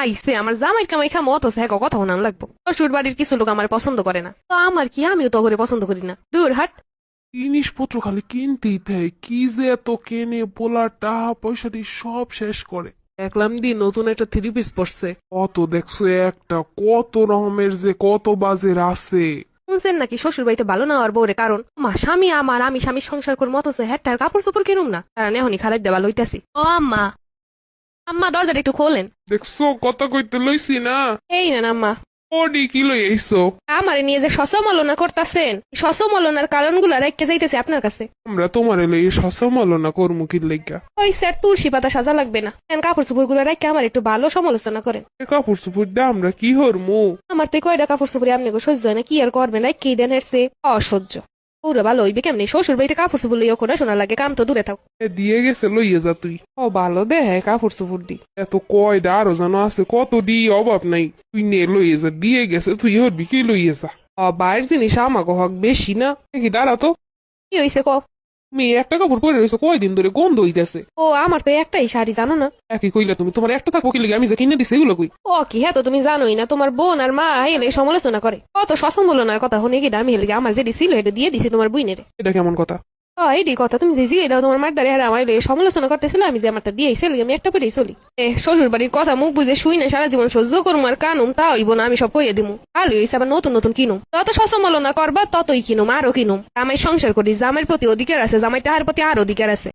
আইসে আমার জামাই কামাই খামো অথচ হ্যাঁ কথা শোনান লাগবো। শ্বশুর বাড়ির কিছু লোক আমার পছন্দ করে না, তো আমার কি, আমিও তো করে পছন্দ করি না। দূর হাট। জিনিসপত্র খালি কিনতেই থাকে, কি যে এত কেনে, পোলার টাকা পয়সা দিয়ে সব শেষ করে। দেখলাম দি নতুন একটা থ্রি পিস পড়ছে, কত দেখছো একটা, কত রকমের যে কত বাজের আছে। শুনছেন নাকি শ্বশুর বাড়িতে ভালো না হওয়ার বউরে কারণ মা স্বামী আমার, আমি স্বামীর সংসার করবো অথচ হ্যাঁ কাপড় চোপড় কিনুম না, কারণ এখনই খারাপ দেওয়া লইতেছি। ও আম্মা, আম্মা দরজাটা একটু খোলেন। দেখছো কথা কইতে লইছি না। এই নেন আম্মা। ওডি কি লই আইছো? আমারে নিয়ে যে সসমলনা করতেছেন, সসমলনার কারণগুলো রেখে যাইতেছে আপনার কাছে। আমরা তোমার লই সসমালনা করমু কি লাইগা? ওই স্যার তুলসী পাতা সাজা লাগবে না, কেন কাপড় চোপড় গুলো রেখে আমার একটু ভালো সমালোচনা করেন। এ কাপড় চোপড় দিয়ে আমরা কি হরমু? আমার তো কয়টা কাপড় চোপড়ে আপনি সহ্য হয় না, কি আর করবেন, রেখে দেন হেরছে অসহ্য। পুরো ভালো হইবে কেমনি, শ্বশুর বাড়িতে কাপড় চোপড় লইয়া ওখানে শোনা লাগে, কাম তো দূরে থাক। এ দিয়ে গেছে লইয়ে যা তুই। ও ভালো দে হ্যাঁ কাপড় চোপড় দি। এত কয়টা আরো জানো আছে, কত দি অভাব নাই, তুই নে লইয়ে যা, দিয়ে গেছে তুই হরবি কি লইয়ে যা। বাইরের জিনিস আমাকে হক বেশি না। কি দাঁড়া তো, কি হয়েছে ক? তুমি একটা কাপড় পরে রয়েছো কয়দিন ধরে, গন্ধ হইতেছে। ও আমার তো একটাই শাড়ি জানো না। একই কইলে তুমি, তোমার একটা থাকবো কি লাগে, আমি যে কিনে দিছি এগুলো কই? ও কি হ্যাঁ তো তুমি জানোই না, তোমার বোন আর মা এলে সমালোচনা করে, কত সসমলনার কথা শুনে কি আমি হেলে আমার যে ছিল এটা দিয়ে দিছি তোমার বুইনের। এটা কেমন কথা? এইটি কথা তুমি যে জিয়ে দাও, তোমার মার দ্বারা হ্যাঁ আমার সমালোচনা করতেছিল, আমি যে আমারটা দিয়ে এসে আমি একটা পরেই চলি। শ্বশুর বাড়ির কথা মুখ বুঝে শুই না, সারা জীবন সহ্য করুম আর কানুম, তা হইব না, আমি সব কইয়ে দিমু। ভালো হইছে আবার নতুন নতুন কিনুম, তত সসমলনা করবা ততই কিনুম, আরো কিনুম। জামাই সংসার করি, জামাইয়ের প্রতি অধিকার আছে, জামাই টাহার প্রতি আর অধিকার আছে।